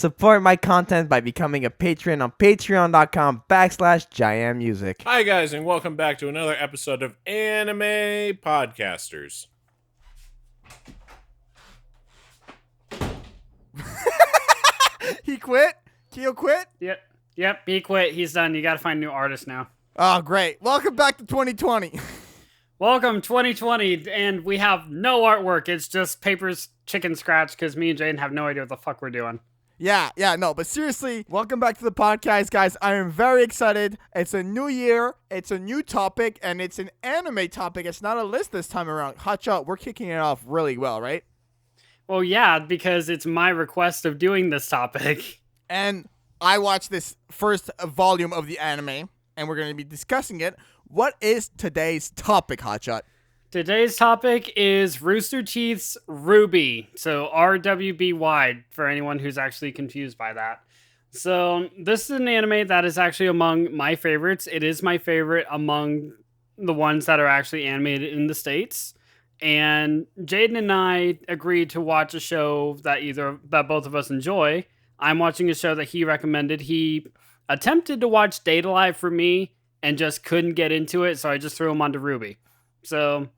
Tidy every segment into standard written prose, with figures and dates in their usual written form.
Support my content by becoming a patron on patreon.com/JaianMusic. Hi guys, and welcome back to another episode of Anime Podcasters. He quit? Kyo quit? Yep, he quit. He's done. You gotta find new artists now. Oh, great. Welcome back to 2020. Welcome 2020, and we have no artwork. It's just papers, chicken scratch, because me and Jaden have no idea what the fuck we're doing. No, but seriously, welcome back to the podcast, guys. I am very excited. It's a new year, it's a new topic, and it's an anime topic. It's not a list this time around. Hotshot, we're kicking it off really well, right? Well, yeah, because it's my request of doing this topic. And I watched this first volume of the anime, and we're going to be discussing it. What is today's topic, Hotshot? Today's topic is Rooster Teeth's RWBY, so RWBY, for anyone who's actually confused by that. So this is an anime that is actually among my favorites. It is my favorite among the ones that are actually animated in the States. And Jaden and I agreed to watch a show that both of us enjoy. I'm watching a show that he recommended. He attempted to watch Data Live for me and just couldn't get into it, so I just threw him onto RWBY. So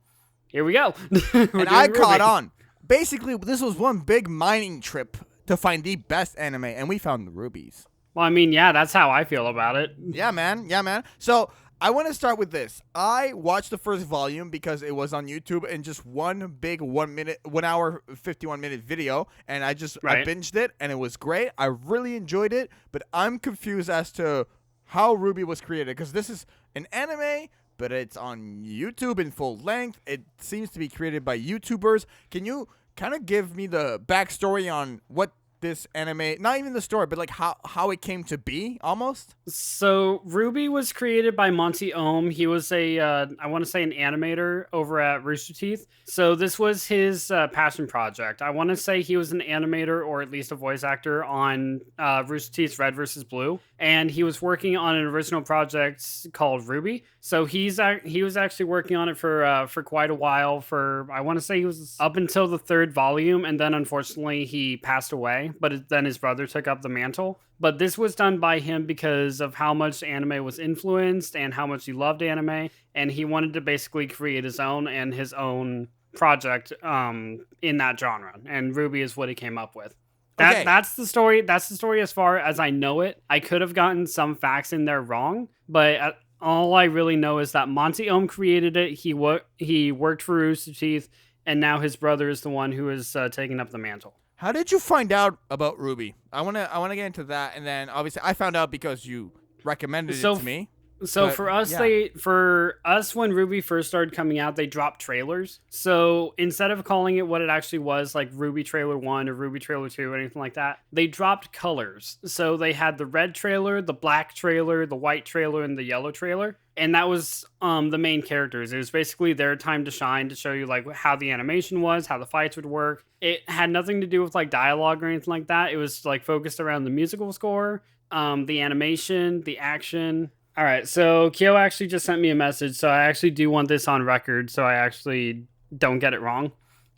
here we go. And I caught on. Basically, this was one big mining trip to find the best anime, and we found the rubies. Well, I mean, yeah, that's how I feel about it. Yeah, man. So I want to start with this. I watched the first volume because it was on YouTube in just one big 1 hour, 51-minute video, and I binged it, and it was great. I really enjoyed it, but I'm confused as to how RWBY was created, because this is an anime, but it's on YouTube in full length. It seems to be created by YouTubers. Can you kind of give me the backstory on what this anime, not even the story, but like how it came to be, almost? So RWBY was created by Monty Ohm. He was I want to say an animator over at Rooster Teeth. So this was his passion project. I want to say he was an animator or at least a voice actor on Rooster Teeth's Red vs. Blue. And he was working on an original project called RWBY. So he was actually working on it for quite a while. I want to say he was up until the third volume, and then unfortunately he passed away. But then his brother took up the mantle. But this was done by him because of how much anime was influenced and how much he loved anime, and he wanted to basically create his own project in that genre. And RWBY is what he came up with. That's the story. That's the story as far as I know it. I could have gotten some facts in there wrong, but all I really know is that Monty Ohm created it. He worked for Rooster Teeth, and now his brother is the one who is taking up the mantle. How did you find out about RWBY? I wanna get into that, and then obviously I found out because you recommended it to me. So for us, when RWBY first started coming out, they dropped trailers. So instead of calling it what it actually was, like RWBY Trailer 1 or RWBY Trailer 2 or anything like that, they dropped colors. So they had the red trailer, the black trailer, the white trailer, and the yellow trailer. And that was the main characters. It was basically their time to shine, to show you like how the animation was, how the fights would work. It had nothing to do with like dialogue or anything like that. It was like focused around the musical score, the animation, the action. All right, so Kyo actually just sent me a message, so I actually do want this on record, so I actually don't get it wrong.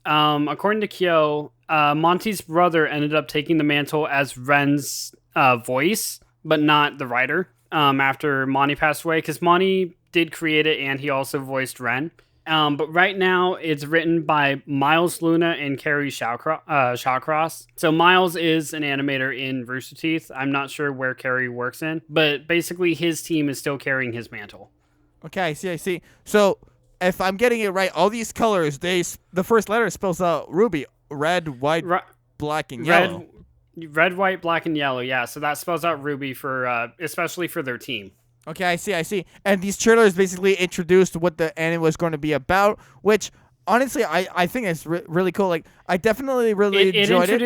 According to Kyo, Monty's brother ended up taking the mantle as Ren's voice, but not the writer, after Monty passed away, because Monty did create it, and he also voiced Ren. But right now, it's written by Miles Luna and Carrie Shawcross. So Miles is an animator in Rooster Teeth. I'm not sure where Carrie works in, but basically his team is still carrying his mantle. Okay, I see. So if I'm getting it right, all these colors, the first letter spells out RWBY. Red, white, black, and yellow. Red, white, black, and yellow, yeah. So that spells out RWBY for, especially for their team. Okay, I see. And these trailers basically introduced what the anime was going to be about, which, honestly, I think is really cool. Like, I definitely really enjoyed it.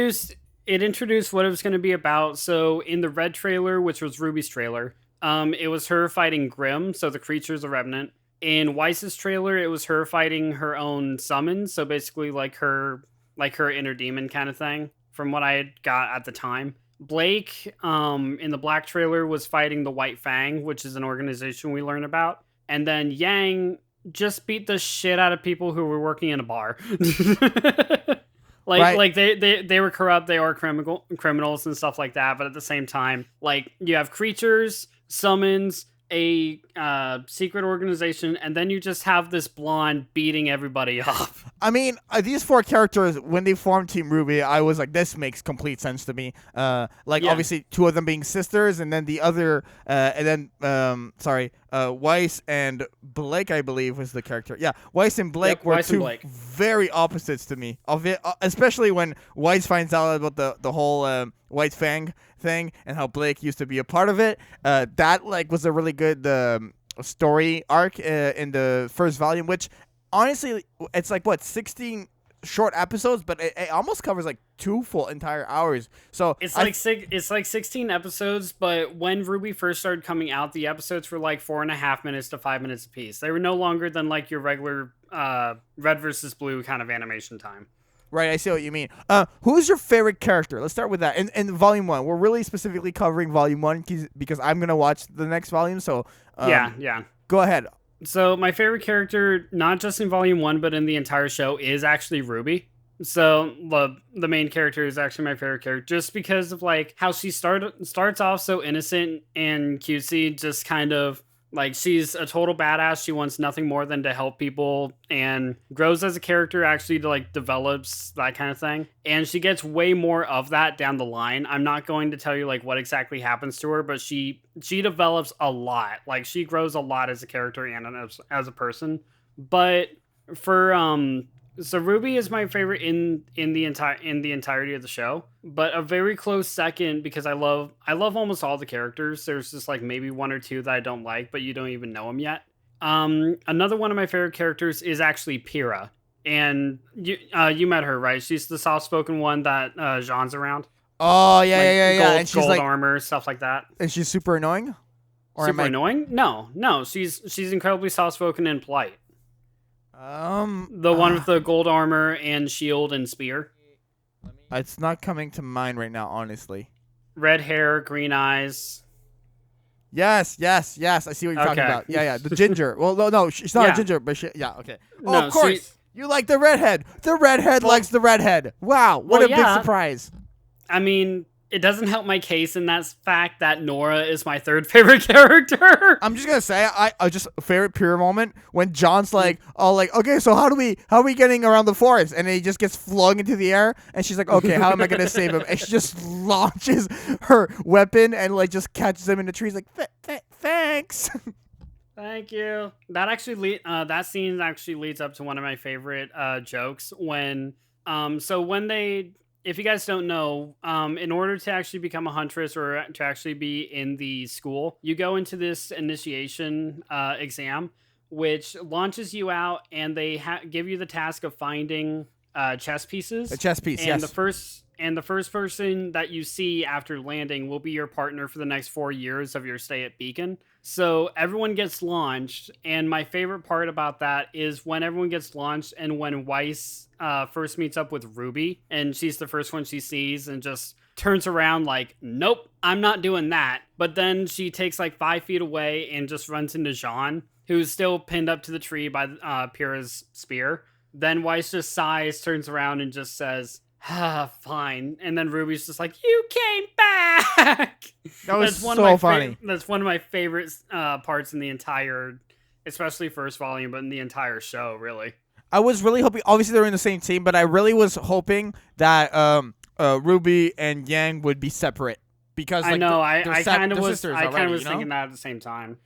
It introduced what it was going to be about. So, in the red trailer, which was RWBY's trailer, it was her fighting Grimm, so the creature's a revenant. In Weiss's trailer, it was her fighting her own summon, so basically like her inner demon kind of thing, from what I had got at the time. Blake, in the black trailer, was fighting the White Fang, which is an organization we learn about. And then Yang just beat the shit out of people who were working in a bar. Like they were corrupt, they are criminals and stuff like that, but at the same time, like you have creatures, summons, a secret organization, and then you just have this blonde beating everybody up. I mean, these 4 characters, when they formed Team RWBY, I was like, this makes complete sense to me. Obviously 2 of them being sisters, and then the other, Weiss and Blake, I believe was the character. Yeah, Weiss and Blake were 2 very opposites to me. Especially when Weiss finds out about the whole White Fang thing and how Blake used to be a part of it. That was a really good story arc in the first volume, which honestly it's 16 short episodes, but it almost covers 2 full entire hours. So it's like 16 episodes, but when RWBY first started coming out, the episodes were 4.5 minutes to 5 minutes apiece. They were no longer than your regular red versus blue kind of animation time. Right, I see what you mean. Who's your favorite character? Let's start with that. In Volume 1, we're really specifically covering Volume 1 because I'm going to watch the next volume, so... Yeah. Go ahead. So my favorite character, not just in Volume 1, but in the entire show, is actually RWBY. So the main character is actually my favorite character, just because of how she starts off so innocent and cutesy, just kind of... she's a total badass. She wants nothing more than to help people and grows as a character, actually, to develops that kind of thing. And she gets way more of that down the line. I'm not going to tell you what exactly happens to her, but she develops a lot. She grows a lot as a character and as a person. But for so RWBY is my favorite in the entirety of the show, but a very close second, because I love almost all the characters. There's just maybe 1 or 2 that I don't like, but you don't even know them yet. Another one of my favorite characters is actually Pyrrha, and you met her, right? She's the soft-spoken one that Jean's around. Oh yeah. Gold, And she's gold armor, stuff like that. And she's super annoying. Super annoying? No. She's incredibly soft-spoken and polite. The one with the gold armor and shield and spear. It's not coming to mind right now, honestly. Red hair, green eyes. Yes. I see what you're talking about. Yeah. The ginger. Well, no, she's not a ginger, but okay. Oh, No, of course. You like the redhead. The redhead likes the redhead. Wow, what a big surprise. I mean, it doesn't help my case in that fact that Nora is my 3rd favorite character. I'm just gonna say, I just favorite pure moment when John's okay, so how are we getting around the forest? And he just gets flung into the air, and she's like, okay, how am I gonna save him? And she just launches her weapon and just catches him in the trees, thanks. Thank you. That actually that scene actually leads up to one of my favorite jokes when if you guys don't know, in order to actually become a huntress or to actually be in the school, you go into this initiation exam, which launches you out, and they give you the task of finding chess pieces. A chess piece, and yes. The first person that you see after landing will be your partner for the next 4 years of your stay at Beacon. So everyone gets launched, and my favorite part about that is when everyone gets launched and when Weiss first meets up with RWBY, and she's the first one she sees and just turns around nope, I'm not doing that. But then she takes 5 feet away and just runs into Jean, who's still pinned up to the tree by Pyrrha's spear. Then Weiss just sighs, turns around, and just says, fine. And then Ruby's just you came back! That was so funny. That's one of my favorite parts in the entire, especially first volume, but in the entire show, really. I was really hoping, obviously they're in the same team, but I really was hoping that RWBY and Yang would be separate. Because I know, I kind of was already, thinking that at the same time.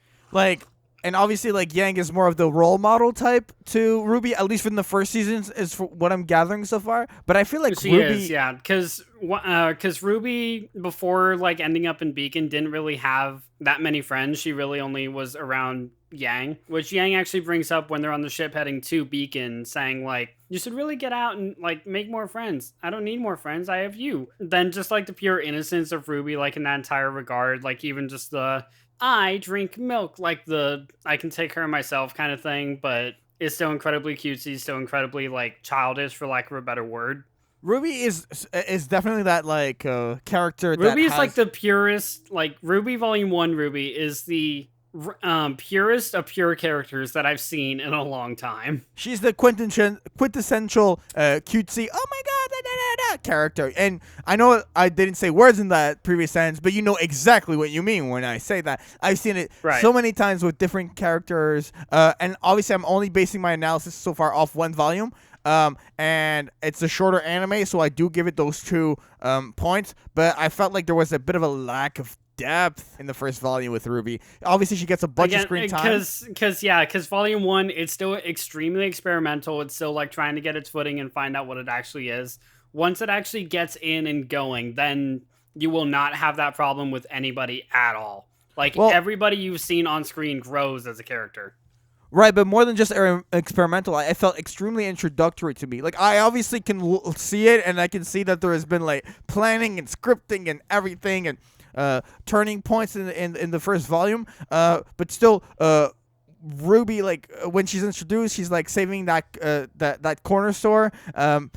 And obviously, Yang is more of the role model type to RWBY, at least from the first seasons, is what I'm gathering so far. But I feel she RWBY is, yeah, because RWBY before ending up in Beacon didn't really have that many friends. She really only was around Yang, which Yang actually brings up when they're on the ship heading to Beacon, saying you should really get out and make more friends. I don't need more friends. I have you. Then just the pure innocence of RWBY, in that entire regard, even just the I drink milk, the I can take care of myself kind of thing, but it's still incredibly cutesy, still incredibly childish, for lack of a better word. RWBY is definitely that character. RWBY is the purest. RWBY Volume 1 RWBY is the purest of pure characters that I've seen in a long time. She's the quintessential cutesy. Oh my god! character. And I know I didn't say words in that previous sentence, but you know exactly what you mean when I say that. I've seen it so many times with different characters. And obviously, I'm only basing my analysis so far off one volume. And it's a shorter anime, so I do give it those 2 points. But I felt like there was a bit of a lack of depth in the first volume with RWBY. Obviously, she gets a bunch of screen time. Because volume 1, it's still extremely experimental. It's still like trying to get its footing and find out what it actually is. Once it actually gets in and going, then you will not have that problem with anybody at all. Like, everybody you've seen on screen grows as a character. Right, but more than just experimental, I felt extremely introductory to me. Like, I obviously can see it, and I can see that there has been, like, planning and scripting and everything, and turning points in the first volume. But still, RWBY, like, when she's introduced, she's like saving that corner store,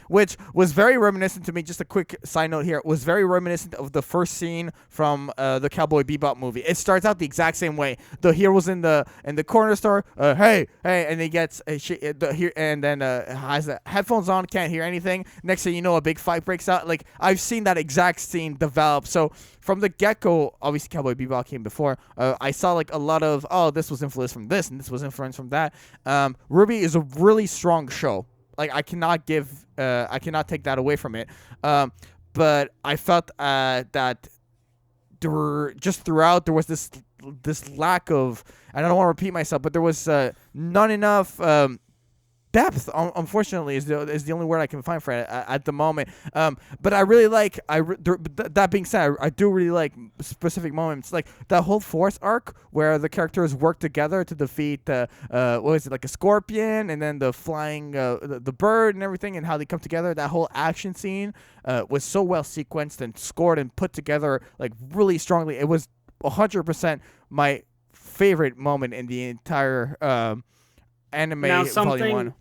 which was very reminiscent to me. Just a quick side note here, was very reminiscent of the first scene from the Cowboy Bebop movie. It starts out the exact same way. The hero's in the corner store, hey, and he gets and then has the headphones on, can't hear anything. Next thing you know, a big fight breaks out. Like, I've seen that exact scene develop. So from the get-go, obviously Cowboy Bebop came before. I saw like a lot of, this was influenced from this, and this was influenced from that. RWBY is a really strong show. Like, I cannot take that away from it. But I felt that there were just throughout there was this lack of, and I don't want to repeat myself, but there was not enough depth, unfortunately, is the only word I can find for it at the moment. But I really like, that being said, I do really like specific moments, like that whole force arc where the characters work together to defeat what was it, like a scorpion, and then the flying the bird and everything, and how they come together. That whole action scene was so well sequenced and scored and put together like really strongly. It was 100% my favorite moment in the entire anime. Now, volume 1.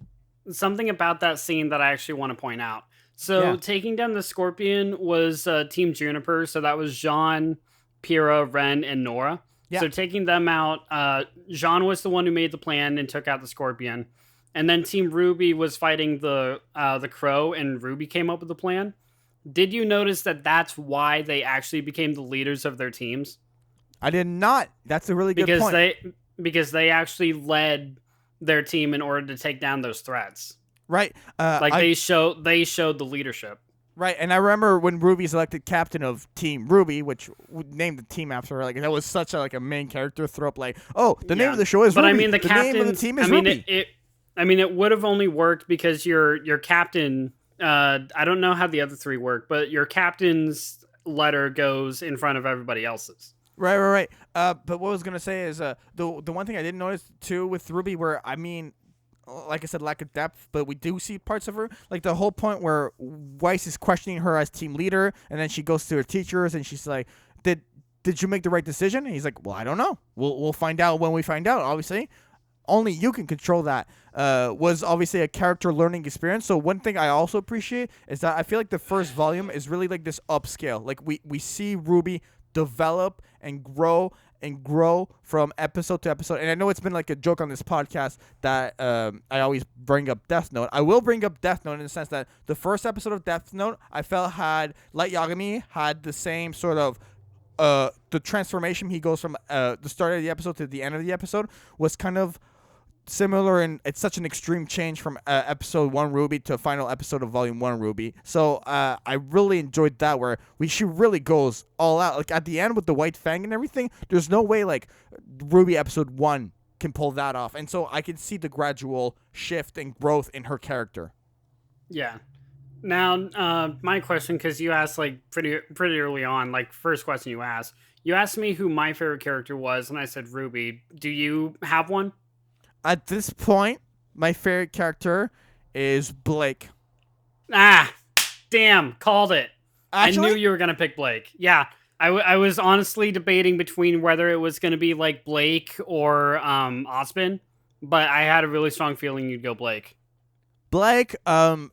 Something about that scene that I actually want to point out. So taking down the scorpion was Team Juniper. So that was Jean, Pyrrha, Ren, and Nora. Yeah. So taking them out, Jean was the one who made the plan and took out the scorpion. And then Team RWBY was fighting the crow, and RWBY came up with the plan. Did you notice that that's why they actually became the leaders of their teams? I did not. That's a really good point. Because they actually led their team in order to take down those threats. Right. They showed the leadership. Right, and I remember when RWBY's elected captain of Team RWBY, which named the team after her. Like, that was such a main character throw up. Like, the name of the show is RWBY. But I mean, the name of the team is RWBY. It would have only worked because your captain. I don't know how the other 3 work, but your captain's letter goes in front of everybody else's. Right. But what I was gonna say is the one thing I didn't notice too with RWBY, where like I said, lack of depth, but we do see parts of her, like the whole point where Weiss is questioning her as team leader, and then she goes to her teachers and she's like, "Did you make the right decision?" And he's like, "Well, I don't know. We'll find out when we find out. Obviously, only you can control that." Was obviously a character learning experience. So one thing I also appreciate is that I feel like the first volume is really like this upscale. Like we see RWBY develop and grow from episode to episode. And I know it's been like a joke on this podcast that I always bring up Death Note. I will bring up Death Note in the sense that the first episode of Death Note I felt had, like Yagami, had the same sort of the transformation. He goes from the start of the episode to the end of the episode was kind of similar, and it's such an extreme change from episode 1 RWBY to final episode of volume 1 RWBY. So I really enjoyed that, where she really goes all out. Like at the end with the white fang and everything, there's no way like RWBY episode 1 can pull that off. And so I can see the gradual shift and growth in her character. Yeah. Now, my question, because you asked like pretty early on, like first question you asked me who my favorite character was, and I said RWBY. Do you have one? At this point, my favorite character is Blake. Ah, damn, called it. Actually? I knew you were going to pick Blake. Yeah, I was honestly debating between whether it was going to be like Blake or Osmond, but I had a really strong feeling you'd go Blake. Blake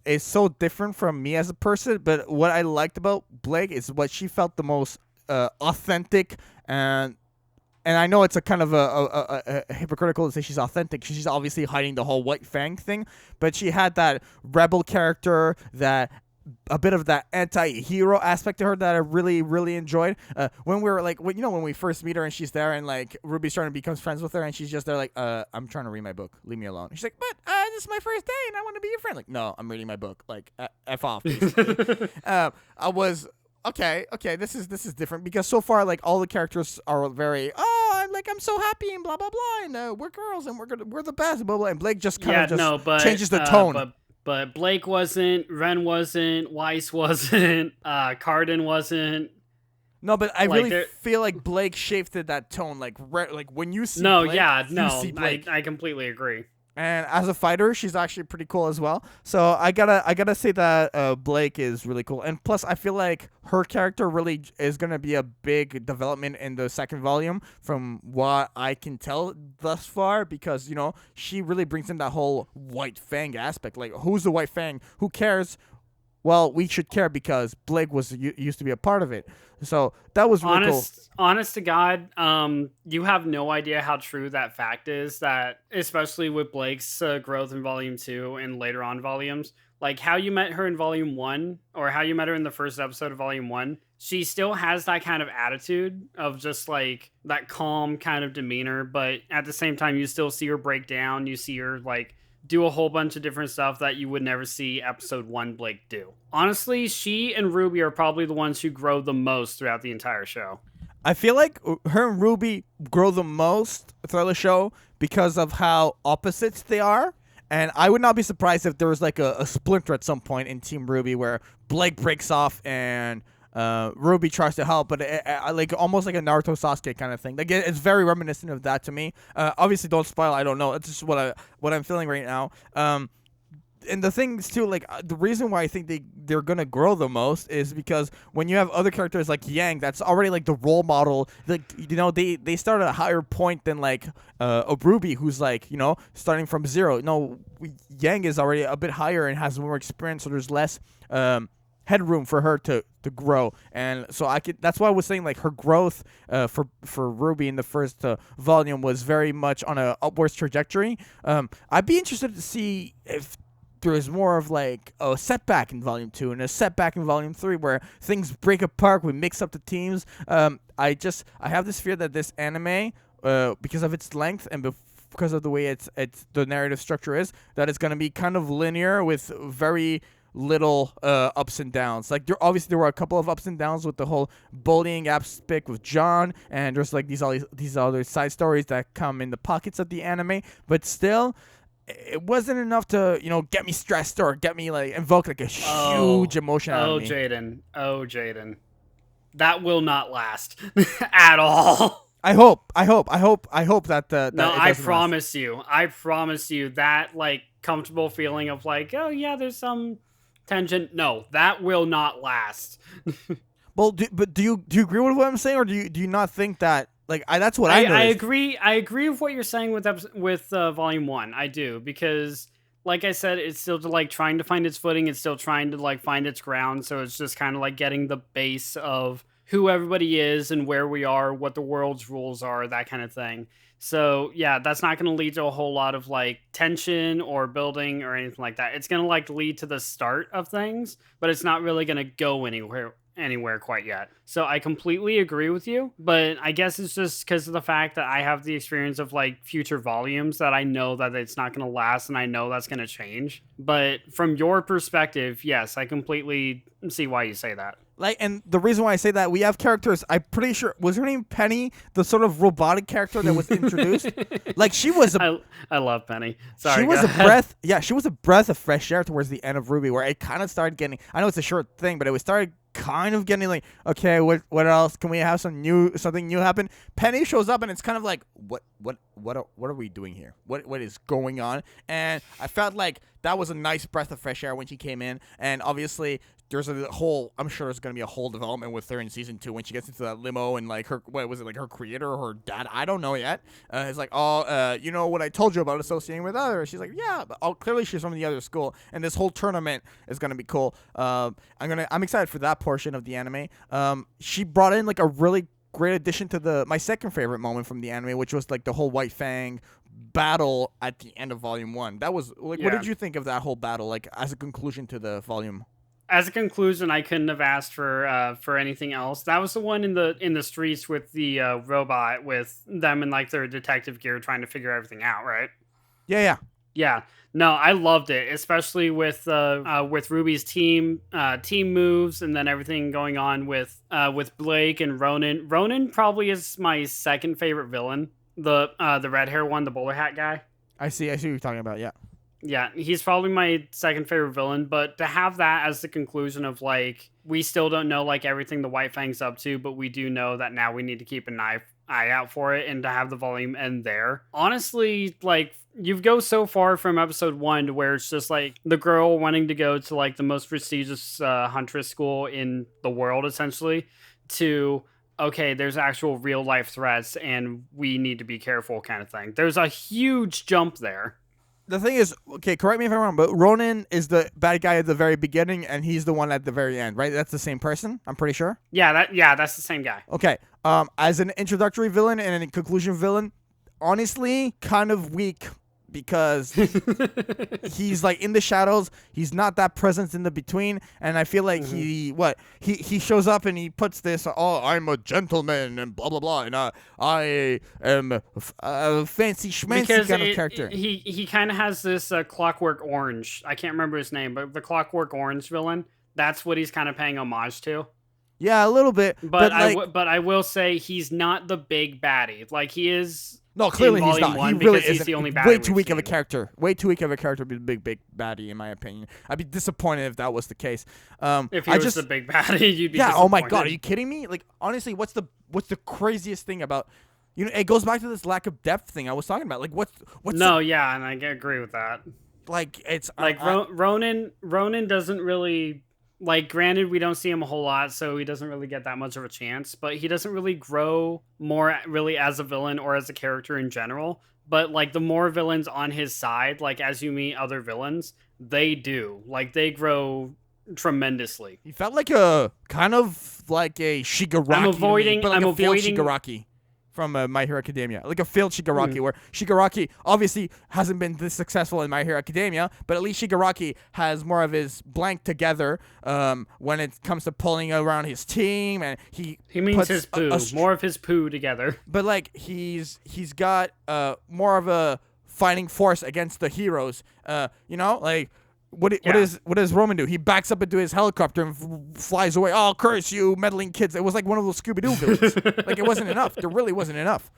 is so different from me as a person, but what I liked about Blake is what she felt the most authentic, and I know it's a kind of a hypocritical to say she's authentic. She's obviously hiding the whole white fang thing, but she had that rebel character that a bit of that anti-hero aspect to her that I really, really enjoyed. When we were like, when we first meet her and she's there and like Ruby's starting to become friends with her and she's just there like, I'm trying to read my book. Leave me alone. And she's like, but this is my first day and I want to be your friend. Like, no, I'm reading my book. Like, F off. Basically. I was okay. This is different because so far like all the characters are very I'm so happy and blah blah blah and we're girls and we're the best blah blah and Blake just kind of changes the tone. But Blake wasn't, Ren wasn't, Weiss wasn't, Cardin wasn't. No, but I really feel like Blake shifted that tone. Like when you see Blake, you see Blake. I completely agree. And as a fighter, she's actually pretty cool as well. So I gotta say that Blake is really cool. And plus, I feel like her character really is gonna be a big development in the second volume, from what I can tell thus far. Because she really brings in that whole White Fang aspect. Like, who's the White Fang? Who cares? Well, we should care because Blake used to be a part of it. So that was really cool. Honest to God, you have no idea how true that fact is, that especially with Blake's growth in Volume 2 and later on volumes, like how you met her in Volume 1 or how you met her in the first episode of Volume 1, she still has that kind of attitude of just like that calm kind of demeanor, but at the same time, you still see her break down. You see her like do a whole bunch of different stuff that you would never see episode 1 Blake do. Honestly, she and Ruby are probably the ones who grow the most throughout the entire show. I feel like her and Ruby grow the most throughout the show because of how opposites they are. And I would not be surprised if there was like a splinter at some point in Team Ruby where Blake breaks off and Ruby tries to help, but like almost like a Naruto Sasuke kind of thing. Like it's very reminiscent of that to me. Obviously, don't spoil. I don't know. It's just what I'm feeling right now. And the things too, like the reason why I think they're gonna grow the most is because when you have other characters like Yang, that's already like the role model. Like they start at a higher point than like a Ruby, who's like starting from zero. No, Yang is already a bit higher and has more experience, so there's less headroom for her to grow. And so that's why I was saying like her growth for Ruby in the first volume was very much on a upwards trajectory. I'd be interested to see if there is more of like a setback in Volume 2 and a setback in Volume 3 where things break apart, we mix up the teams. I have this fear that this anime, because of its length and because of the way the narrative structure is, that it's going to be kind of linear with very little ups and downs. Like there were a couple of ups and downs with the whole bullying aspect with John, and there's like these other side stories that come in the pockets of the anime, but still it wasn't enough to get me stressed or get me like invoke like a huge emotion out of me. Jaden, that will not last at all. I hope that no, I promise you that like comfortable feeling of like, oh yeah, there's some tension. No, that will not last. Well, do you agree with what I'm saying, or do you not think that? Like that's what I agree. I agree with what you're saying with Volume 1. I do, because like I said, it's still like trying to find its footing. It's still trying to like find its ground. So it's just kind of like getting the base of who everybody is and where we are, what the world's rules are, that kind of thing. So yeah, that's not going to lead to a whole lot of like tension or building or anything like that. It's going to like lead to the start of things, but it's not really going to go anywhere quite yet. So I completely agree with you, but I guess it's just because of the fact that I have the experience of like future volumes that I know that it's not going to last, and I know that's going to change. But from your perspective, yes, I completely see why you say that. Like, and the reason why I say that, we have characters, I'm pretty sure, was her name Penny, the sort of robotic character that was introduced? Like, she was I love Penny. Sorry, she was a breath. Yeah, she was a breath of fresh air towards the end of RWBY, where it kind of started getting, I know it's a short thing, but it started kind of getting like, okay, what else? Can we have something new happen? Penny shows up, and it's kind of like, what are we doing here? What is going on? And I felt like that was a nice breath of fresh air when she came in, and obviously there's I'm sure there's going to be a whole development with her in season 2 when she gets into that limo and like her, what was it, like her creator or her dad? I don't know yet. It's like, you know what I told you about associating with others. She's like, yeah, but clearly she's from the other school, and this whole tournament is going to be cool. I'm excited for that portion of the anime. She brought in like a really great addition to my second favorite moment from the anime, which was like the whole White Fang battle at the end of Volume 1. That was like, What did you think of that whole battle, like as a conclusion to the volume? as a conclusion, I couldn't have asked for anything else. That was the one in the streets with the robot, with them in like their detective gear trying to figure everything out, right? Yeah. Yeah. No, I loved it, especially with Ruby's team moves, and then everything going on with Blake and Ronan. Ronan probably is my second favorite villain. The red hair one, the bowler hat guy. I see what you're talking about. Yeah. Yeah, he's probably my second favorite villain, but to have that as the conclusion of, like, we still don't know, like, everything the White Fang's up to, but we do know that now we need to keep an eye out for it, and to have the volume end there. Honestly, like, you go so far from episode 1 to where it's just, like, the girl wanting to go to, like, the most prestigious huntress school in the world, essentially, to, okay, there's actual real-life threats, and we need to be careful kind of thing. There's a huge jump there. The thing is, okay, correct me if I'm wrong, but Ronan is the bad guy at the very beginning, and he's the one at the very end, right? That's the same person, I'm pretty sure. Yeah, that's the same guy. Okay, as an introductory villain and a conclusion villain, honestly, kind of weak because he's like in the shadows. He's not that present in the between, and I feel like he shows up and he puts this, oh, I'm a gentleman and blah blah blah, and I am a fancy schmancy kind of character. He kind of has this Clockwork Orange. I can't remember his name, but the Clockwork Orange villain. That's what he's kind of paying homage to. Yeah, a little bit, but I will say he's not the big baddie. Like, he is. No, clearly he's not. He really is the only baddie. Way too weak of a character. Way too weak of a character to be the big baddie, in my opinion. I'd be disappointed if that was the case. If he was the big baddie, you'd be disappointed. Oh my god, are you kidding me? Like, honestly, what's the craziest thing about? You know, it goes back to this lack of depth thing I was talking about. Like, what's no, yeah, and I agree with that. Like, it's like Ronan doesn't really. Like, granted, we don't see him a whole lot, so he doesn't really get that much of a chance, but he doesn't really grow more really as a villain or as a character in general. But, like, the more villains on his side, like, as you meet other villains, they do. Like, they grow tremendously. He felt like a kind of like a Shigaraki. I'm avoiding Shigaraki from My Hero Academia, like a failed Shigaraki, where Shigaraki obviously hasn't been this successful in My Hero Academia, but at least Shigaraki has more of his blank together when it comes to pulling around his team, and he means his poo, more of his poo together. But like he's got more of a fighting force against the heroes. You know, like. What does Roman do? He backs up into his helicopter and flies away. Oh, curse you, meddling kids! It was like one of those Scooby-Doo villains. Like, it wasn't enough. There really wasn't enough.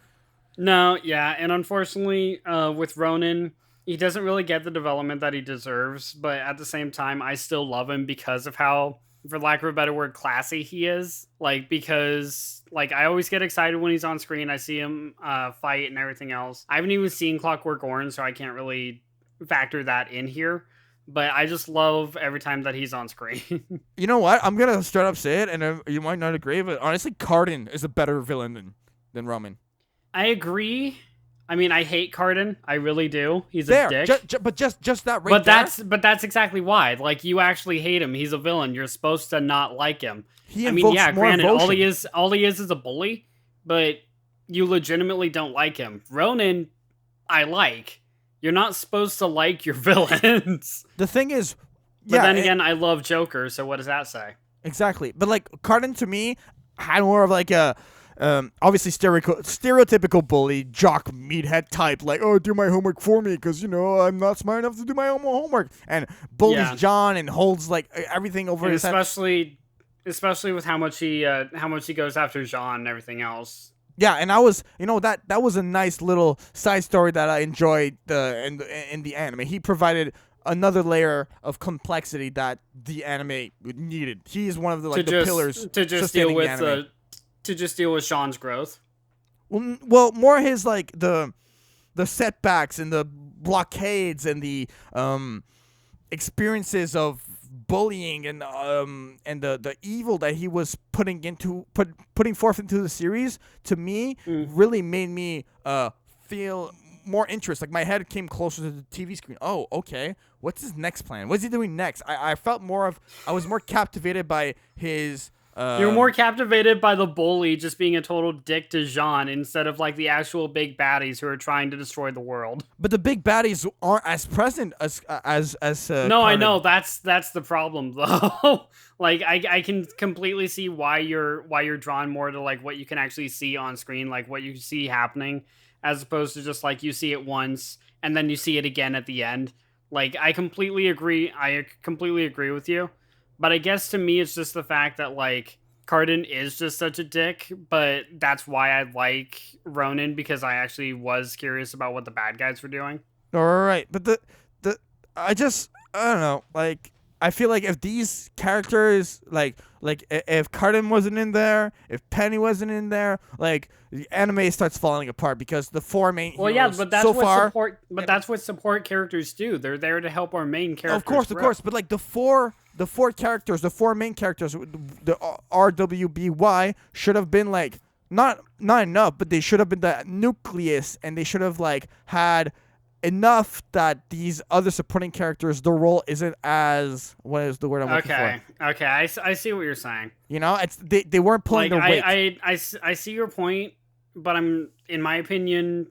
No, yeah, and unfortunately, with Ronan, he doesn't really get the development that he deserves. But at the same time, I still love him because of how, for lack of a better word, classy he is. Like, because like I always get excited when he's on screen. I see him fight and everything else. I haven't even seen Clockwork Orange, so I can't really factor that in here. But I just love every time that he's on screen. You know what? I'm going to straight up say it, and you might not agree, but honestly, Cardin is a better villain than Roman. I agree. I mean, I hate Cardin. I really do. He's a dick. But just that right there. But that's exactly why. Like, you actually hate him. He's a villain. You're supposed to not like him. Granted, all he is a bully, but you legitimately don't like him. Ronan, I like. You're not supposed to like your villains. The thing is... But then again, I love Joker, so what does that say? Exactly. But, like, Cardin, to me, had more of, like, a... obviously, stereotypical bully, jock, meathead type. Like, oh, do my homework for me, because, you know, I'm not smart enough to do my own homework. And bullies John and holds, like, everything over his head. Especially with how much he goes after Jean and everything else. Yeah, and I was, that was a nice little side story that I enjoyed in the anime. He provided another layer of complexity that the anime needed. He is one of the pillars to just deal with Sean's growth. Well, more his like the setbacks and the blockades and the experiences of bullying and the evil that he was putting forth into the series, to me, really made me feel more interest. Like, my head came closer to the TV screen. Oh, okay. What's his next plan? What's he doing next? I was more captivated by his You're more captivated by the bully just being a total dick to Jean instead of like the actual big baddies who are trying to destroy the world. But the big baddies aren't as present as No, I know that's the problem though. Like I can completely see why you're drawn more to like what you can actually see on screen, like what you see happening, as opposed to just like you see it once and then you see it again at the end. Like I completely agree with you. But I guess to me, it's just the fact that, like, Cardin is just such a dick, but that's why I like Ronan, because I actually was curious about what the bad guys were doing. All right, but I don't know, like, I feel like if these characters, like if Cardin wasn't in there, if Penny wasn't in there, like, the anime starts falling apart because the four main heroes but that's that's what support characters do. They're there to help our main characters. Of course, but like the four main characters, the RWBY should have been like not enough, but they should have been the nucleus, and they should have like had enough that these other supporting characters, their role isn't as, what is the word I'm looking for? Okay, I see what you're saying. You know, it's they weren't pulling like, their weight. I see your point, but in my opinion,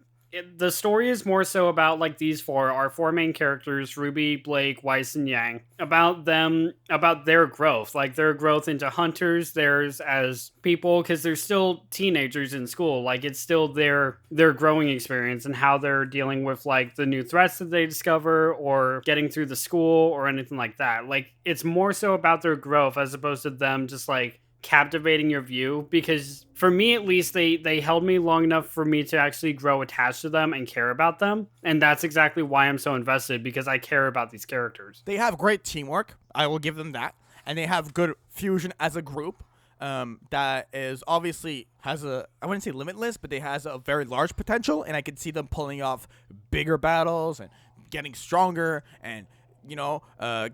the story is more so about like these our four main characters, RWBY, Blake, Weiss, and Yang, about their growth, like their growth into hunters, theirs as people, because they're still teenagers in school. Like it's still their growing experience and how they're dealing with like the new threats that they discover or getting through the school or anything like that. Like it's more so about their growth as opposed to them just like captivating your view, because for me at least they held me long enough for me to actually grow attached to them and care about them, and that's exactly why I'm so invested, because I care about these characters. They have great teamwork, I will give them that, and they have good fusion as a group. That is obviously has I wouldn't say limitless, but they has a very large potential, and I can see them pulling off bigger battles and getting stronger, and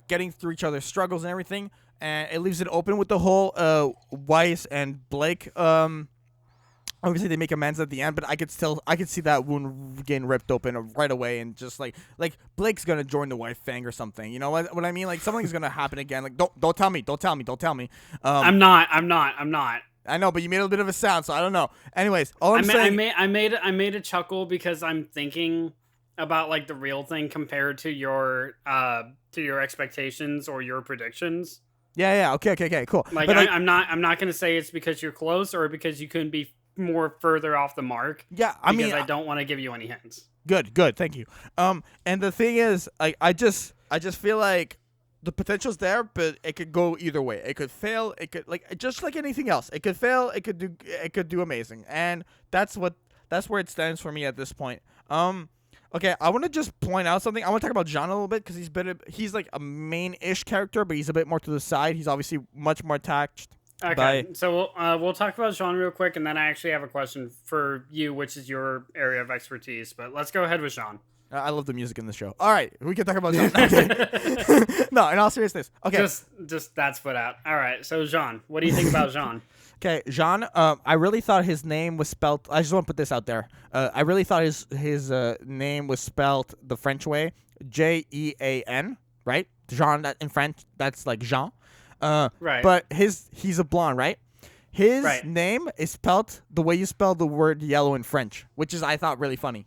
getting through each other's struggles and everything. And it leaves it open with the whole Weiss and Blake. Obviously they make amends at the end, but I could see that wound getting ripped open right away, and just like Blake's gonna join the White Fang or something. You know what I mean? Like something's gonna happen again. Like don't tell me. I'm not. I know, but you made a bit of a sound, so I don't know. Anyways, I made a chuckle because I'm thinking about like the real thing compared to your expectations or your predictions. Yeah. Okay. Cool. Like, but I'm not gonna say it's because you're close or because you couldn't be more further off the mark. Yeah, I don't want to give you any hints. Good. Thank you. And the thing is, I just feel like the potential's there, but it could go either way. It could fail. It could, like, just like anything else. It could fail. It could do amazing, and that's where it stands for me at this point. Okay, I want to just point out something. I want to talk about Jean a little bit because he's like a main-ish character, but he's a bit more to the side. He's obviously much more attached. Okay, so we'll talk about Jean real quick, and then I actually have a question for you, which is your area of expertise. But let's go ahead with Jean. I love the music in the show. All right, we can talk about Jean. Okay. No, in all seriousness. Okay. Just that split out. All right, so Jean, what do you think about Jean? Okay, Jean, I really thought his name was spelled... I just want to put this out there. I really thought his name was spelled the French way. Jean, right? Jean, in French, that's like Jean. Right. But he's a blonde, right? His name is spelled the way you spell the word yellow in French, which is, I thought, really funny.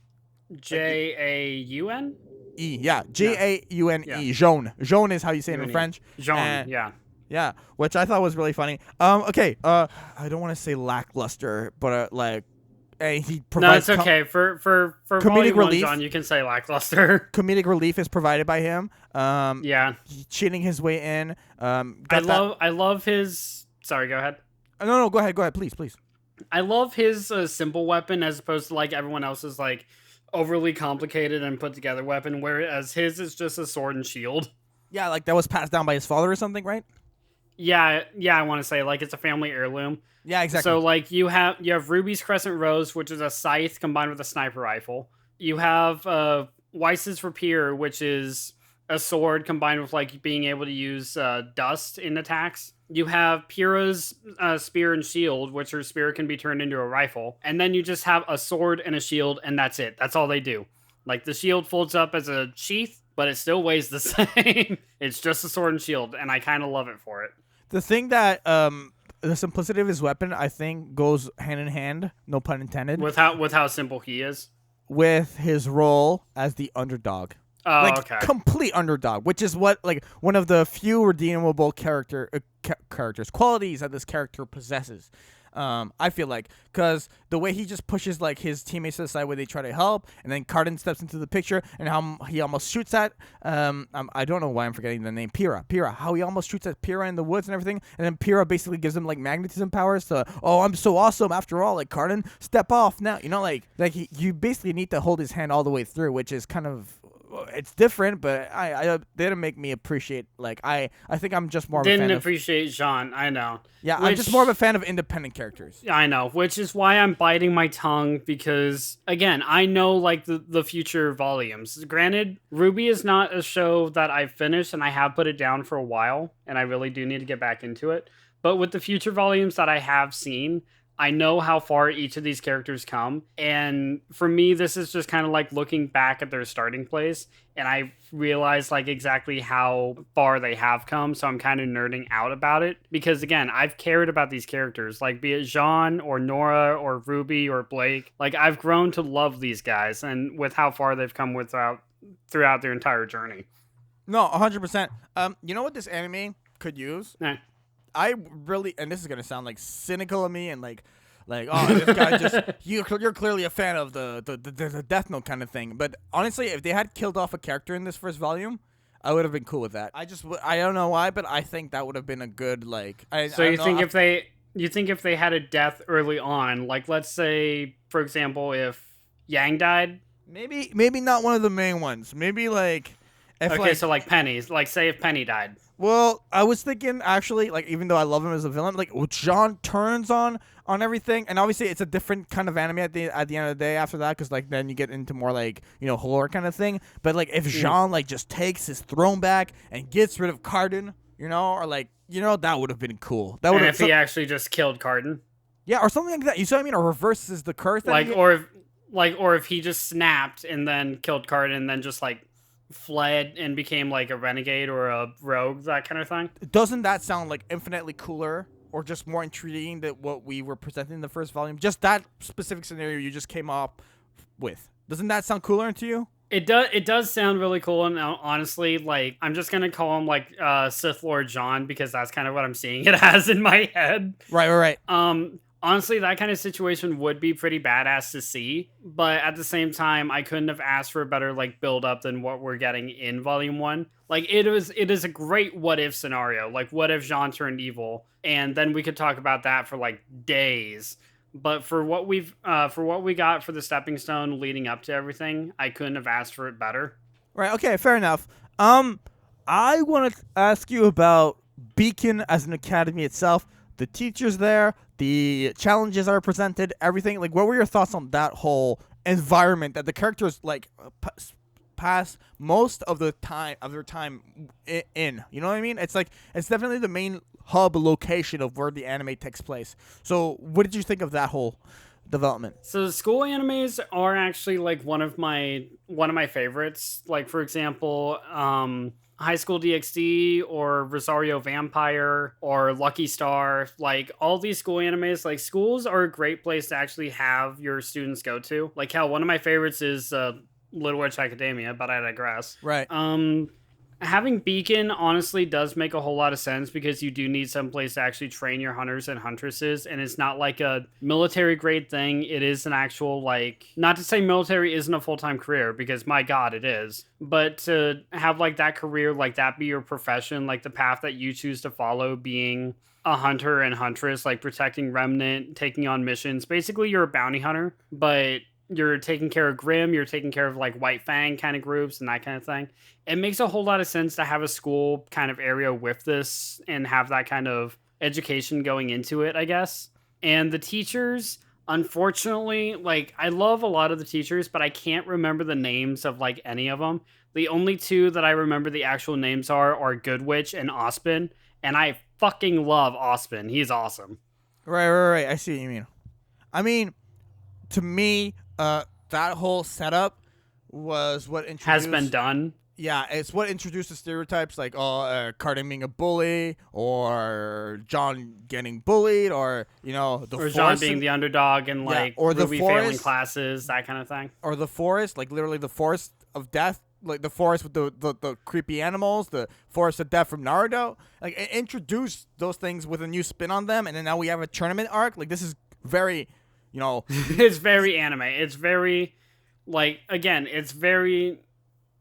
Jaun? Yeah, Jaune. Yeah. Jaune is how you say it in French. Jean, yeah. Yeah, which I thought was really funny. Okay, I don't want to say lackluster, but he provides. No, it's okay. For comedic relief, John, you can say lackluster. Comedic relief is provided by him. Yeah, cheating his way in. I love his. Sorry, go ahead. No, go ahead, please. I love his simple weapon as opposed to like everyone else's like overly complicated and put together weapon, whereas his is just a sword and shield. Yeah, like that was passed down by his father or something, right? Yeah, I want to say like it's a family heirloom. Yeah, exactly. So like you have RWBY's Crescent Rose, which is a scythe combined with a sniper rifle. You have Weiss's Rapier, which is a sword combined with like being able to use dust in attacks. You have Pyrrha's spear and shield, which her spear can be turned into a rifle. And then you just have a sword and a shield, and that's it. That's all they do. Like the shield folds up as a sheath, but it still weighs the same. It's just a sword and shield, and I kind of love it for it. The thing that the simplicity of his weapon, I think, goes hand in hand, no pun intended, with how simple he is, with his role as the underdog. Oh, like okay. complete underdog, which is what like one of the few redeemable characters qualities that this character possesses. I feel like, because the way he just pushes like his teammates to the side where they try to help, and then Cardin steps into the picture, and how he almost shoots at I don't know why I'm forgetting the name, Pyrrha, how he almost shoots at Pyrrha in the woods and everything, and then Pyrrha basically gives him like magnetism powers to, oh, I'm so awesome after all, like, Cardin, step off now, you know, like you basically need to hold his hand all the way through, which is kind of, it's different, but I didn't make me appreciate, like, I think I'm just more of a fan Didn't appreciate Jean, I know. Yeah, I'm just more of a fan of independent characters. I know, which is why I'm biting my tongue, because, again, I know, like, the future volumes. Granted, RWBY is not a show that I've finished, and I have put it down for a while, and I really do need to get back into it. But with the future volumes that I have seen, I know how far each of these characters come, and for me, this is just kind of like looking back at their starting place, and I realize like exactly how far they have come, so I'm kind of nerding out about it, because again, I've cared about these characters, like be it Jean, or Nora, or RWBY, or Blake, like I've grown to love these guys, and with how far they've come throughout their entire journey. No, 100%. You know what this anime could use? I really, and this is gonna sound like cynical of me, and like, oh, this guy just you're clearly a fan of the Death Note kind of thing. But honestly, if they had killed off a character in this first volume, I would have been cool with that. I don't know why, but I think that would have been a good like. You think if they had a death early on, like let's say for example, if Yang died, maybe not one of the main ones. Maybe like. So like Penny's, like say if Penny died. Well, I was thinking actually, like, even though I love him as a villain, like Jean turns on everything, and obviously it's a different kind of anime at the end of the day after that, because like then you get into more like, you know, horror kind of thing. But like if Jean like just takes his throne back and gets rid of Cardin, you know, or like, you know, that would have been cool. That would if he actually just killed Cardin. Yeah, or something like that. You see what I mean? Or reverses the curse. Or if he just snapped and then killed Cardin and then just like fled and became like a renegade or a rogue, that kind of thing. Doesn't that sound like infinitely cooler or just more intriguing than what we were presenting in the first volume? Just that specific scenario you just came up with. Doesn't that sound cooler to you? It does sound really cool, and honestly, like, I'm just gonna call him like Sith Lord John, because that's kind of what I'm seeing it as in my head. Right. Honestly, that kind of situation would be pretty badass to see, but at the same time, I couldn't have asked for a better like build up than what we're getting in Volume 1. Like it is a great what if scenario. Like what if Jean turned evil, and then we could talk about that for like days. But for what we got for the stepping stone leading up to everything, I couldn't have asked for it better. Right. Okay. Fair enough. I want to ask you about Beacon as an academy itself. The teachers there, the challenges that are presented, everything. Like, what were your thoughts on that whole environment that the characters like pass most of their time in? You know what I mean? It's like it's definitely the main hub location of where the anime takes place. So, what did you think of that whole development? So, school animes are actually like one of my favorites. Like, for example, High School DxD or Rosario Vampire or Lucky Star, like all these school animes, like schools are a great place to actually have your students go to. Like how one of my favorites is Little Witch Academia, but I digress. Right. Having Beacon honestly does make a whole lot of sense, because you do need some place to actually train your hunters and huntresses, and it's not like a military grade thing. It is an actual, like, not to say military isn't a full-time career, because my god it is, but to have like that career, like that be your profession, like the path that you choose to follow being a hunter and huntress, like protecting Remnant, taking on missions. Basically you're a bounty hunter, but you're taking care of Grimm, you're taking care of like White Fang kind of groups and that kind of thing. It makes a whole lot of sense to have a school kind of area with this and have that kind of education going into it, I guess. And the teachers, unfortunately, like I love a lot of the teachers, but I can't remember the names of like any of them. The only two that I remember the actual names are Good Witch and Ospin, and I fucking love Ospin. He's awesome. Right. I see what you mean. I mean, to me, that whole setup was what introduced... Has been done. Yeah, it's what introduces stereotypes like Carden being a bully, or John getting bullied, or or John being the underdog and or RWBY the failing forest, classes, that kind of thing. or the forest, like literally the forest of death, like the forest with the creepy animals, the forest of death from Naruto. Like it introduced those things with a new spin on them, and then now we have a tournament arc. Like this is very, It's very anime. It's very it's very.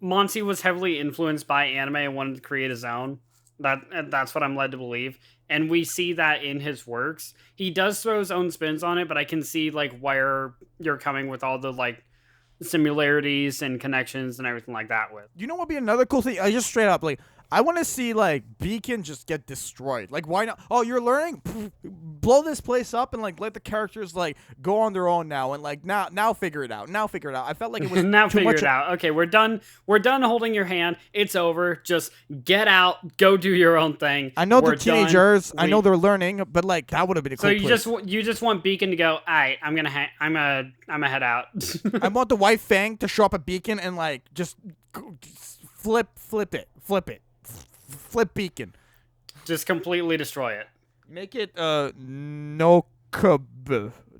Monty was heavily influenced by anime and wanted to create his own. That's what I'm led to believe. And we see that in his works. He does throw his own spins on it, but I can see where you're coming with all the similarities and connections and everything like that with. You know what would be another cool thing? I just straight up I want to see Beacon just get destroyed. Like why not? Oh, you're learning? Blow this place up and let the characters go on their own now and now figure it out. Now figure it out. I felt like it was now too figure much it out. Okay, we're done. We're done holding your hand. It's over. Just get out. Go do your own thing. I know we're they're teenagers. Done. I know they're learning, but that would have been a cool. So you just want Beacon to go. All right, I'm gonna head out. I want the white fang to show up at Beacon and just flip it. Flip Beacon. Just completely destroy it. Make it no cub.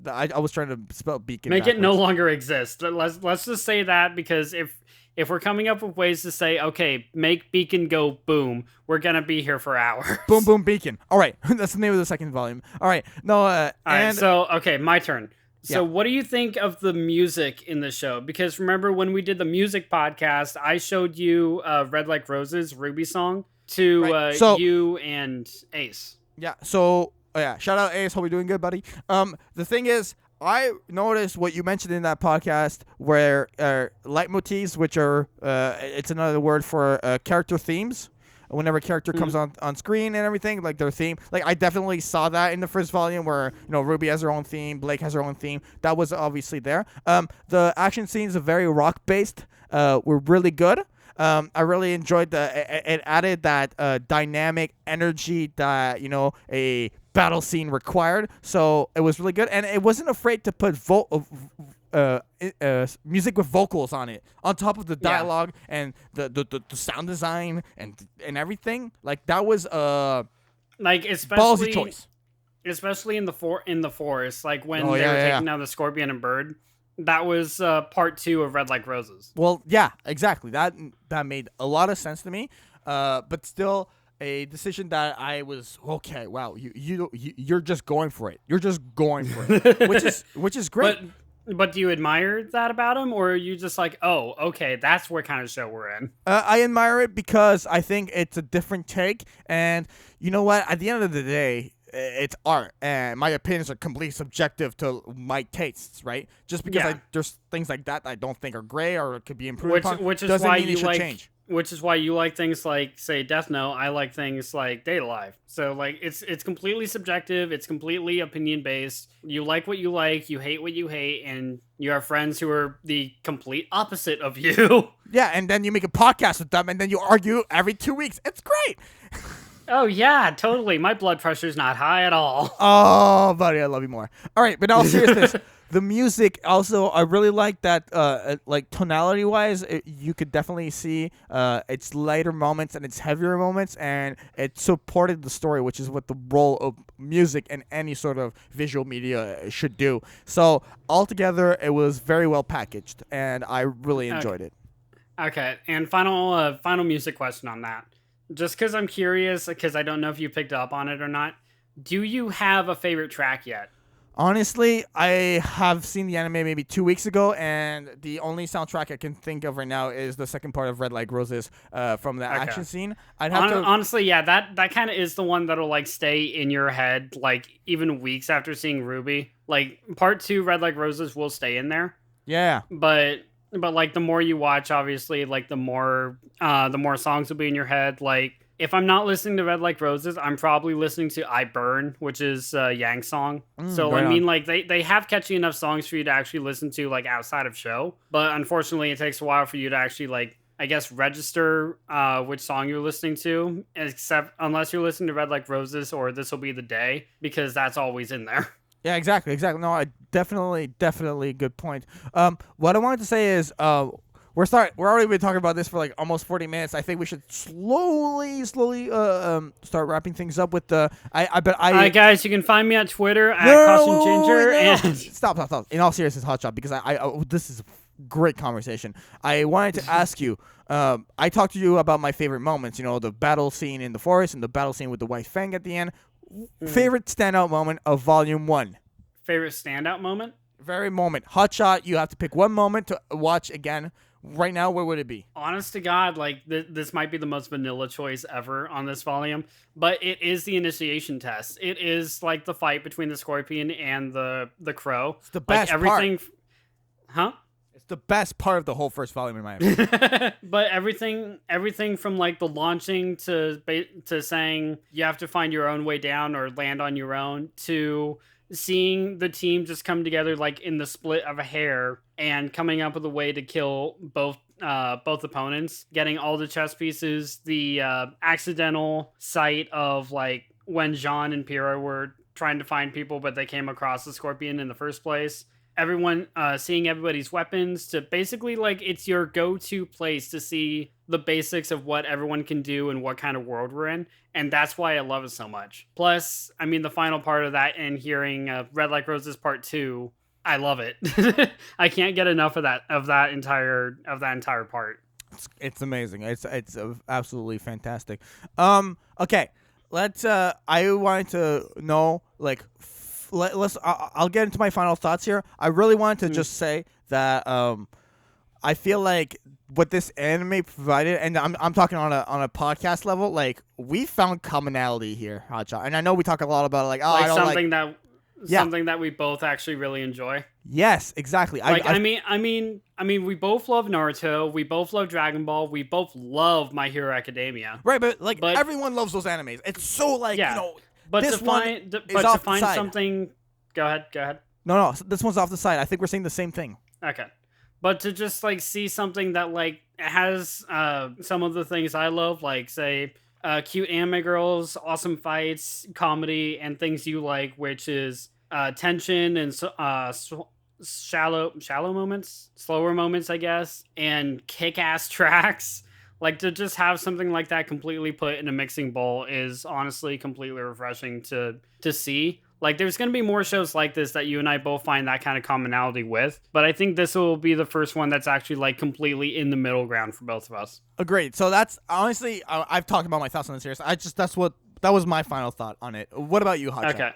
I was trying to spell Beacon. Make it no longer exist. Let's just say that, because if we're coming up with ways to say, okay, make Beacon go boom, we're gonna be here for hours. Boom boom Beacon. All right, that's the name of the second volume. All right, no. All right, so okay, my turn. So what do you think of the music in the show? Because remember when we did the music podcast, I showed you Red Like Roses RWBY song to you and Ace. Yeah. So shout out Ace. Hope you're doing good, buddy. The thing is, I noticed what you mentioned in that podcast where leitmotifs, which are it's another word for character themes. Whenever a character comes on screen and everything, their theme, I definitely saw that in the first volume where RWBY has her own theme, Blake has her own theme. That was obviously there. The action scenes are very rock based. Were really good. I really enjoyed it added that dynamic energy that a battle scene required. So it was really good, and it wasn't afraid to put music with vocals on it, on top of the dialogue and the sound design and everything. That was especially ballsy choice, especially in the forest, when they were taking down the scorpion and bird. That was part 2 of Red Like Roses. Well, yeah, exactly. That made a lot of sense to me, but still a decision that I was okay. Wow, you're just going for it. You're just going for it, which is great. But do you admire that about him, or are you just oh, okay, that's what kind of show we're in? I admire it because I think it's a different take, and you know what? At the end of the day, it's art, and my opinions are completely subjective to my tastes, right? Just because there's things like that I don't think are great or could be improved upon, which is doesn't why mean it should change. Which is why you like things like, say, Death Note. I like things like Data Live. So, it's completely subjective. It's completely opinion-based. You like what you like. You hate what you hate. And you have friends who are the complete opposite of you. Yeah, and then you make a podcast with them, and then you argue every 2 weeks. It's great. Oh, yeah, totally. My blood pressure's not high at all. Oh, buddy, I love you more. All right, but in all seriousness, the music also, I really like that, tonality-wise, you could definitely see its lighter moments and its heavier moments, and it supported the story, which is what the role of music and any sort of visual media should do. So, altogether, it was very well packaged, and I really enjoyed it. Okay, and final music question on that. Just because I'm curious, because I don't know if you picked up on it or not, do you have a favorite track yet? Honestly, I have seen the anime maybe 2 weeks ago, and the only soundtrack I can think of right now is the second part of Red Like Roses from the action scene. I'd have to... Honestly, yeah, that kind of is the one that'll stay in your head even weeks after seeing RWBY. Part 2 Red Like Roses will stay in there. Yeah. But the more you watch, obviously, the more songs will be in your head. If I'm not listening to Red Like Roses, I'm probably listening to I Burn, which is Yang's song. So, they have catchy enough songs for you to actually listen to, outside of show. But unfortunately, it takes a while for you to actually, I guess, register which song you're listening to, unless you're listening to Red Like Roses or This Will Be the Day, because that's always in there. Yeah, exactly. No, I definitely good point. What I wanted to say is, we're already been talking about this for like almost 40 minutes. I think we should slowly start wrapping things up with the. Guys, you can find me on Twitter at Caution Ginger and stop. In all seriousness, Hotshot, because this is a great conversation. I wanted to ask you. I talked to you about my favorite moments. You know, the battle scene in the forest and the battle scene with the White Fang at the end. Favorite standout moment of Volume 1. Favorite standout moment? Very moment. Hotshot, you have to pick one moment to watch again. Right now, where would it be? Honest to God, like this might be the most vanilla choice ever on this volume, but it is the initiation test. It is like the fight between the Scorpion and the Crow. It's the best part. Huh? It's the best part of the whole first volume, in my opinion. But everything from like the launching to saying you have to find your own way down or land on your own, to seeing the team just come together like in the split of a hair and coming up with a way to kill both opponents, getting all the chess pieces, the accidental sight of like when Jean and Pierre were trying to find people but they came across the Scorpion in the first place. Everyone seeing everybody's weapons, to basically like it's your go-to place to see the basics of what everyone can do and what kind of world we're in, and that's why I love it so much. Plus, I mean, the final part of that and hearing Red Like Roses Part 2, I love it. I can't get enough of that entire part. It's amazing. It's absolutely fantastic. Okay, let's. I wanted to know like. I'll get into my final thoughts here. I really wanted to just say that I feel like what this anime provided, and I'm talking on a podcast level, like we found commonality here, Hotshot. And I know we talk a lot about like I don't something that we both actually really enjoy. Yes, exactly. I mean, we both love Naruto. We both love Dragon Ball. We both love My Hero Academia. Right, but everyone loves those animes. It's so like you know. But this to find something, go ahead. No, this one's off the side. I think we're saying the same thing. Okay, but to just like see something that like has some of the things I love, like say cute anime girls, awesome fights, comedy, and things you like, which is tension and shallow moments, slower moments, I guess, and kick-ass tracks. Like, to just have something like that completely put in a mixing bowl is honestly completely refreshing to see. Like, there's going to be more shows like this that you and I both find that kind of commonality with. But I think this will be the first one that's actually, like, completely in the middle ground for both of us. Agreed. So that's, honestly, I've talked about my thoughts on this series. That was my final thought on it. What about you, Hotshot? Okay.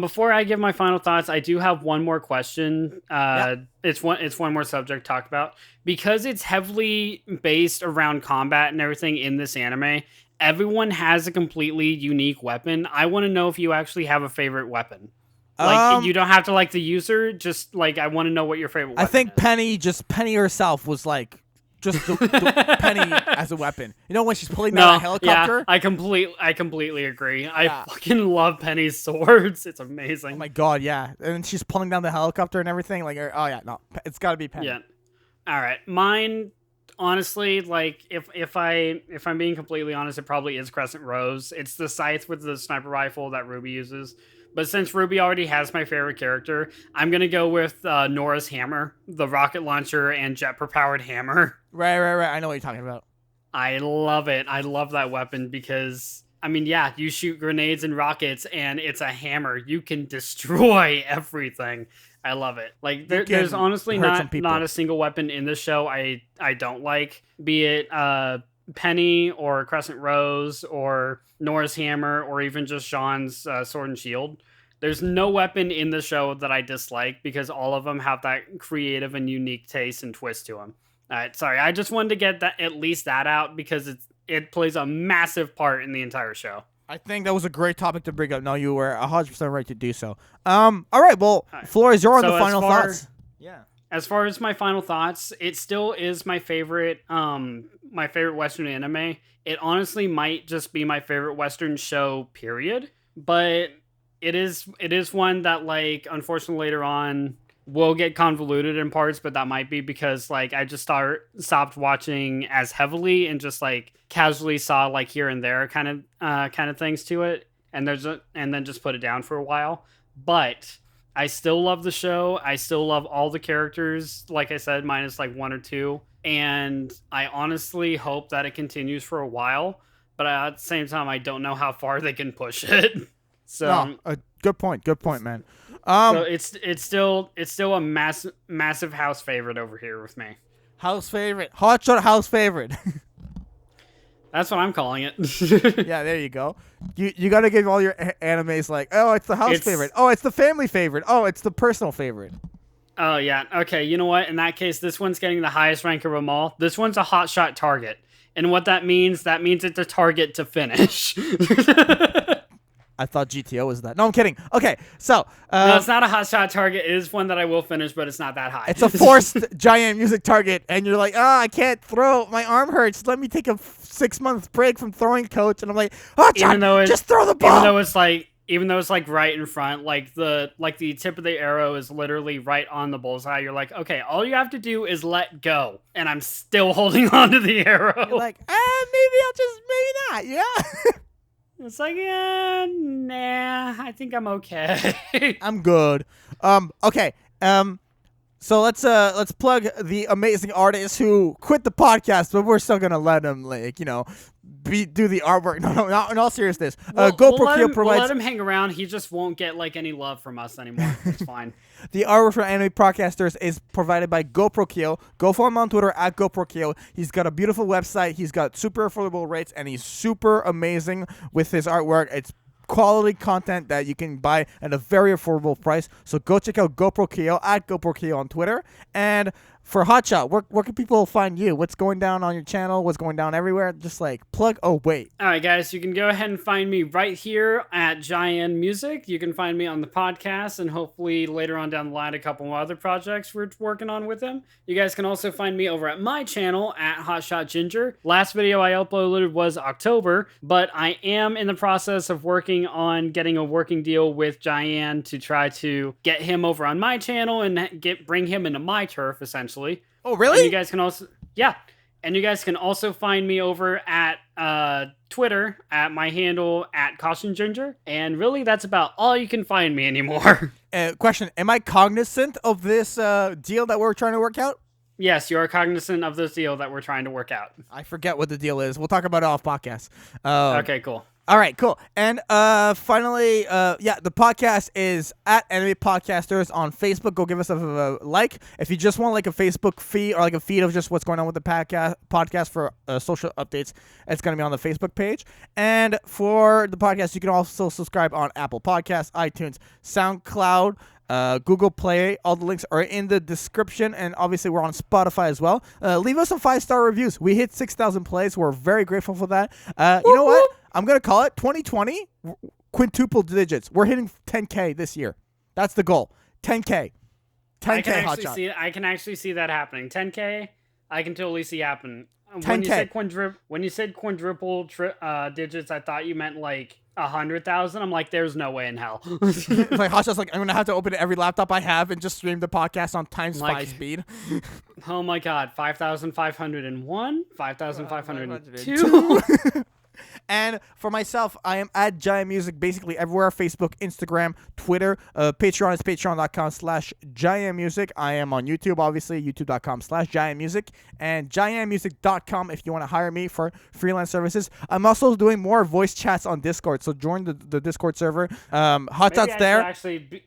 Before I give my final thoughts, I do have one more question. It's one more subject to talk about. Because it's heavily based around combat and everything in this anime, everyone has a completely unique weapon. I want to know if you actually have a favorite weapon. Like, you don't have to like the user, just like I want to know what your favorite weapon is. I think Penny herself was like just the Penny as a weapon. You know when she's pulling down a helicopter? Yeah, I completely agree. I fucking love Penny's swords. It's amazing. Oh my god, yeah. And she's pulling down the helicopter and everything. Like, oh yeah, no, it's got to be Penny. Yeah. All right, mine. Honestly, like if I'm being completely honest, it probably is Crescent Rose. It's the scythe with the sniper rifle that RWBY uses. But since RWBY already has my favorite character, I'm gonna go with Nora's hammer, the rocket launcher and jet-powered hammer. Right. I know what you're talking about. I love it. I love that weapon because, I mean, yeah, you shoot grenades and rockets, and it's a hammer. You can destroy everything. I love it. Like, there's honestly not a single weapon in this show I don't like, be it Penny or Crescent Rose or Nora's hammer or even just Sean's sword and shield. There's no weapon in the show that I dislike because all of them have that creative and unique taste and twist to them. All right, sorry, I just wanted to get that at least that out because it plays a massive part in the entire show. I think that was a great topic to bring up. No, you were 100% right to do so. All right, well, floor is yours on the final thoughts. Yeah. As far as my final thoughts, it still is my favorite Western anime. It honestly might just be my favorite Western show, period. But it is one that, like, unfortunately later on will get convoluted in parts, but that might be because, like, I just stopped watching as heavily and just, like, casually saw, like, here and there kind of things to it, and then just put it down for a while. But I still love the show. I still love all the characters, like I said, minus like one or two. and I honestly hope that it continues for a while. But at the same time, I don't know how far they can push it. So, good point, man. So it's still a massive house favorite over here with me. House favorite, Hotshot house favorite. That's what I'm calling it. Yeah, there you go. You got to give all your animes like, oh, it's the house favorite. Oh, it's the family favorite. Oh, it's the personal favorite. Oh, yeah. Okay, you know what? In that case, this one's getting the highest rank of them all. This one's a Hotshot target. And what that means it's a target to finish. I thought GTO was that. No, I'm kidding. Okay, so... no, it's not a Hotshot target. It is one that I will finish, but it's not that high. It's a forced JaianMusic target, and you're like, I can't throw. My arm hurts. Let me take a 6-month break from throwing, coach. And I'm like, just throw the ball. Even though it's like right in front, like the tip of the arrow is literally right on the bullseye. You're like, okay, all you have to do is let go, and I'm still holding on to the arrow. You're like, maybe not, yeah. It's like, nah, I think I'm okay. I'm good. Okay. So let's plug the amazing artists who quit the podcast, but we're still gonna let them do the artwork. No, in all seriousness. GoProKyo provides. We'll let him hang around. He just won't get any love from us anymore. It's fine. The artwork for anime podcasters is provided by GoProKyo. Go follow him on Twitter at GoProKyo. He's got a beautiful website. He's got super affordable rates, and he's super amazing with his artwork. It's quality content that you can buy at a very affordable price. So go check out GoProKyo at GoProKyo on Twitter. And for Hotshot, where can people find you? What's going down on your channel? What's going down everywhere? Just plug. Oh, wait. All right, guys, you can go ahead and find me right here at JaianMusic. You can find me on the podcast, and hopefully later on down the line, a couple more other projects we're working on with him. You guys can also find me over at my channel at Hotshot Ginger. Last video I uploaded was October, but I am in the process of working on getting a working deal with Jaian to try to get him over on my channel and bring him into my turf, essentially. Oh, really? And you guys can also, and you guys can also find me over at Twitter at my handle at Caution Ginger. And really, that's about all you can find me anymore. Question: am I cognizant of this deal that we're trying to work out? Yes, you are cognizant of this deal that we're trying to work out. I forget what the deal is. We'll talk about it off podcast. Okay, cool. All right, cool. And finally, the podcast is at Anime Podcasters on Facebook. Go give us a like. If you just want a Facebook feed or a feed of just what's going on with the podcast for social updates, it's going to be on the Facebook page. And for the podcast, you can also subscribe on Apple Podcasts, iTunes, SoundCloud, Google Play. All the links are in the description, and obviously we're on Spotify as well. Leave us some 5-star reviews. We hit 6,000 plays. We're very grateful for that. You know what? I'm going to call it 2020 quintuple digits. We're hitting 10K this year. That's the goal. 10K. 10K Hotshot. I can actually see that happening. 10K, I can totally see happen. 10K. When you said quadruple digits, I thought you meant 100,000. I'm like, there's no way in hell. Hotshot's I'm going to have to open every laptop I have and just stream the podcast on times 5 speed. Oh my God. 5,501, 5,502. And for myself, I am at JaianMusic basically everywhere. Facebook, Instagram, Twitter. Patreon is patreon.com/JaianMusic. I am on YouTube, obviously, youtube.com/JaianMusic. And JaianMusic.com if you want to hire me for freelance services. I'm also doing more voice chats on Discord, so join the Discord server. Hotshot's there.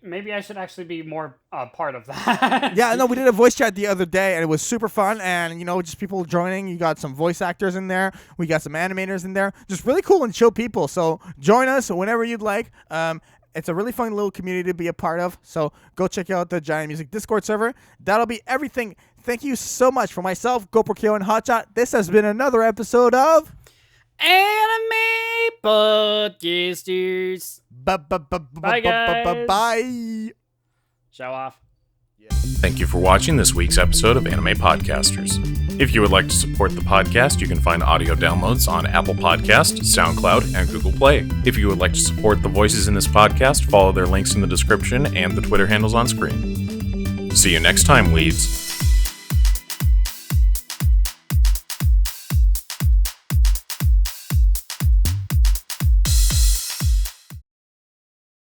Maybe I should actually be more part of that. Yeah, no, we did a voice chat the other day, and it was super fun. And, just people joining. You got some voice actors in there. We got some animators in there. Just really cool and chill people. So join us whenever you'd like. It's a really fun little community to be a part of. So go check out the JaianMusic Discord server. That'll be everything. Thank you so much for myself, GoProKyo, and Hotshot. This has been another episode of Anime Podcasters. Bye, guys. Bye. Show off. Thank you for watching this week's episode of Anime Podcasters. If you would like to support the podcast, you can find audio downloads on Apple Podcasts, SoundCloud, and Google Play. If you would like to support the voices in this podcast, follow their links in the description and the Twitter handles on screen. See you next time, weebs.